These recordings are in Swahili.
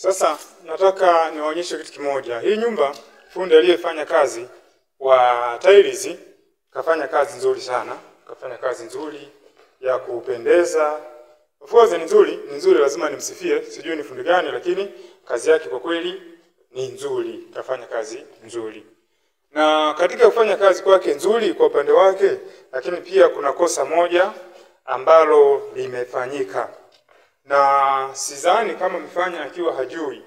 Sasa nataka niwaonyeshe kitu kimoja. Hii nyumba fundi aliyefanya kazi wa tiles kafanya kazi nzuri sana. Kafanya kazi nzuri ya kupendeza. Of course ni nzuri lazima nimsifie. Sijui ni fundi gani lakini kazi yake kwa kweli ni nzuri. Kafanya kazi nzuri. Na katika kufanya kazi kwake nzuri kwa upande wake, lakini pia kuna kosa moja ambalo limefanyika. Na sidhani kama mfanya akiwa hajui.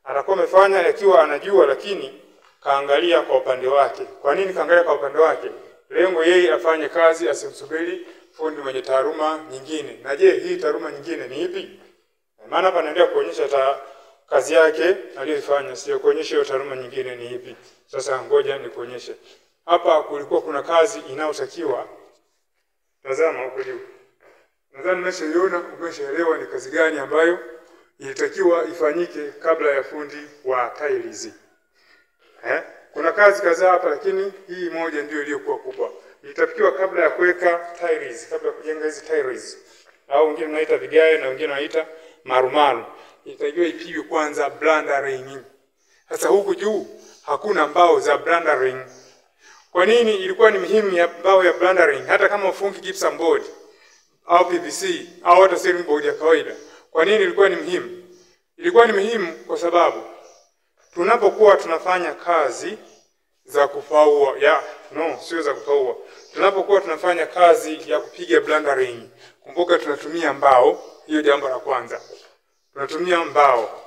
Atakuwa amefanya akiwa anajua lakini kaangalia kwa upande wake. Kwa nini kaangalia kwa upande wake? Lengo yeye afanye kazi asimsubiri fundi mwenye taaluma nyingine. Na je, hii taaluma nyingine ni ipi? Maana hapa naendelea kuonyesha kazi yake aliyoifanya, sio kuonyesha hiyo taaluma nyingine ni ipi. Sasa ngoja nikuonyeshe. Hapa kulikuwa kuna kazi inayotakiwa. Tazama huko juu. Nadhani umeshaiona, umeshaelewa ni kazi gani ambayo ilitakiwa ifanyike kabla ya fundi wa tiles. Kuna kazi kadhaa hapa lakini hii moja ndio iliyokuwa kubwa. Ilitakiwa kabla ya kuweka tiles, kabla ya kujenga hizi tiles. Au wengine wanaita vigae na wengine wanaita marumaru. Ilitakiwa ipigwe kwanza blundering. Sasa huku juu hakuna mbao za blundering. Kwa nini ilikuwa ni muhimu ya mbao ya blundering hata kama ufungi gypsum board au PVC au hata ceiling board ya kawaida? Kwa nini ilikuwa ni muhimu? Ilikuwa ni muhimu kwa sababu tunapokuwa tunafanya kazi za kupaua, sio za kupaua. Tunapokuwa tunafanya kazi ya kupiga blundering, kumbuka tunatumia mbao, hiyo jambo la kwanza. Tunatumia mbao.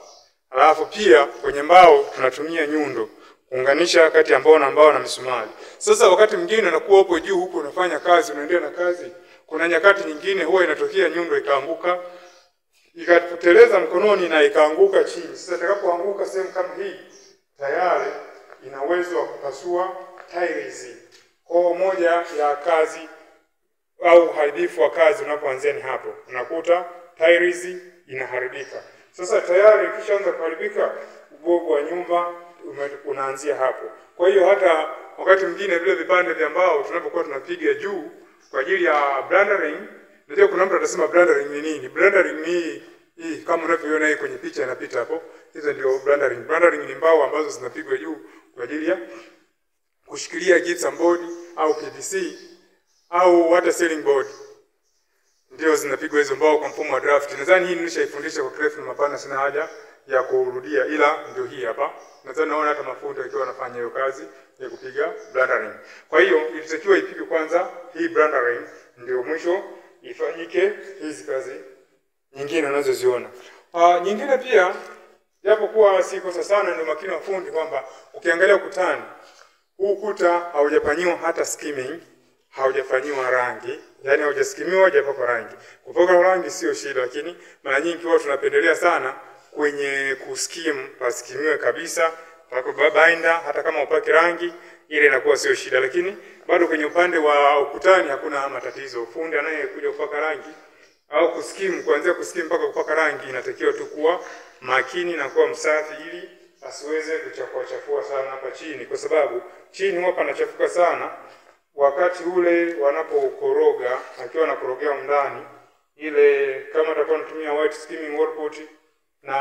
Alafu pia kwenye mbao tunatumia nyundo kuunganisha kati ya mbao na mbao na misumari. Sasa wakati mwingine unakuwa hapo juu huko unafanya kazi, unaendelea na kazi, kuna nyakati nyingine huwa inatokea nyundo ikaanguka, ikapoteleza mkononi na ikaanguka chini. Sasa itakapoanguka sehemu kama hii, tayari ina uwezo wa kupasua tiles. Kwa moja ya kazi au uharibifu wa kazi unapoanzia ni hapo. Unakuta tiles inaharibika. Sasa tayari ikishaanza kuharibika, ubovu wa nyumba unaanzia hapo. Kwa hiyo hata wakati mwingine vile vipande vya mbao tunapokuwa tunapiga juu kwa ajili ya blundering, ndio kuna mtu atasema blundering ni nini? Blundering ni hii kama unavyoona hii kwenye picha inapita hapo. Hizo ndio blundering. Blundering ni mbao ambazo zinapigwa juu kwa ajili ya kushikilia gypsum board au PVC au hata ceiling board. Ndio zinapigwa hizo mbao kwa mfumo wa draft. Nadhani hii nilishaifundisha kwa kirefu na mapana, sina haja ya kurudia, ila ndio hii hapa. Nadhani naona hata mafundi wakiwa wanafanya hiyo kazi ya kupiga blundering. Kwa hiyo ilitakiwa ipige kwanza hii blundering ndio mwisho ifanyike hizi kazi nyingine unazoziona. Nyingine pia japo kuwa si kosa sana, ndio makini wa fundi kwamba ukiangalia ukutani, huu ukuta haujafanyiwa hata skimming, haujafanyiwa rangi, yani haujaskimiwa, hajapakwa rangi. Kupaka rangi sio shida, lakini mara nyingi huwa tunapendelea sana kwenye kuskim paskimiwe kabisa, pako binder, hata kama upake rangi ile inakuwa sio shida. Lakini bado kwenye upande wa ukutani hakuna matatizo. Fundi anayekuja kupaka rangi au kuskim, kuanzia kuskim mpaka kupaka rangi, inatakiwa tu kuwa makini na kuwa msafi ili asiweze kuchafua sana hapa chini, kwa sababu chini huwa panachafuka sana wakati ule wanapokoroga, akiwa anakorogea ndani. Ile kama atakuwa anatumia white skimming wall putty na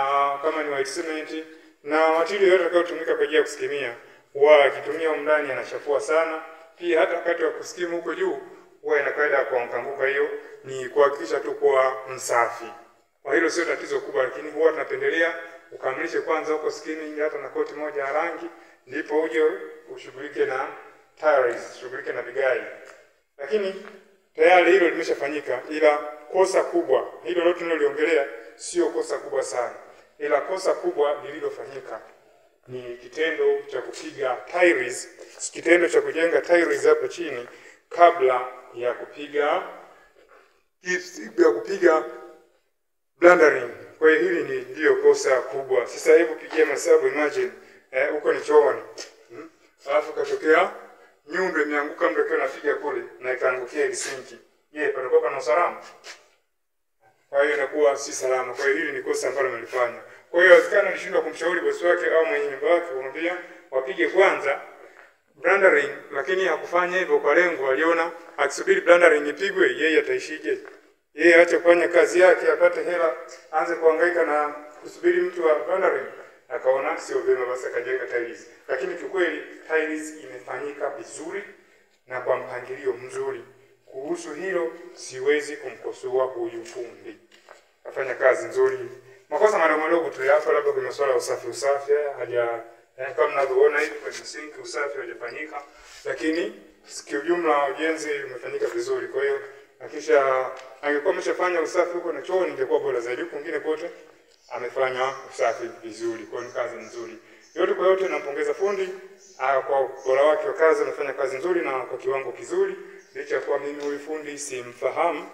kama ni white cement na material yote itakayotumika kwa ajili ya kuskimia, huwa akitumia ndani anachafua sana. Pia hata wakati wa kuskim huko juu huwa inakaida kuanguka. Hiyo ni kuhakikisha tu kwa msafi. Kwa hilo sio tatizo kubwa, lakini huwa tunapendelea ukamilishe kwanza huko skimming hata na koti moja ya rangi, ndipo uje ushughulike na tiles, ushughulike na vigae. Lakini tayari hilo limeshafanyika, ila kosa kubwa, hilo lote niliongelea sio kosa kubwa sana. Ila kosa kubwa lililofanyika ni kitendo cha kupiga tiles, kitendo cha kujenga tiles hapa chini kabla ya kupiga blundering. Kwa hiyo hili ndio kosa kubwa. Sasa hebu pigia mahesabu, imagine huko ni chooni. Alafu katokea nyundo imeanguka, mtu akiwa anapiga kule na ikaangukia ile sinki. Je, patakuwa pana usalama? Kwa hiyo inakuwa si salama. Kwa hiyo hili ni kosa ambalo amelifanya. Kwa hiyo inawezekana alishindwa kumshauri bosi wake au mwenye nyumba yake kumwambia wapige kwanza blundering, lakini hakufanya hivyo kwa lengo, aliona akisubiri blundering ipigwe yeye ataishije. Yeye aache kufanya kazi yake apate hela, aanze kuhangaika na kusubiri mtu wa rendering akaona sio vyema, basi akajenga tiles. Lakini kikweli tiles imefanyika vizuri na kwa mpangilio mzuri. Kuhusu hilo siwezi kumkosoa huyu fundi. Afanya kazi nzuri. Makosa madogo tu hapa, labda kwenye masuala ya usafi kama mnavyoona hivi kwenye sink usafi hujafanyika, lakini kiujumla ujenzi umefanyika vizuri. Kwa hiyo hakisha angekuwa ameshafanya usafi huko na choo ingekuwa bora zaidi. Kwingine kote amefanya usafi vizuri. Kwa hiyo kazi nzuri. Yote kwa yote nampongeza fundi kwa ubora wake wa kazi, amefanya kazi nzuri na kwa kiwango kizuri. Licha kwa mimi huyu fundi simfahamu.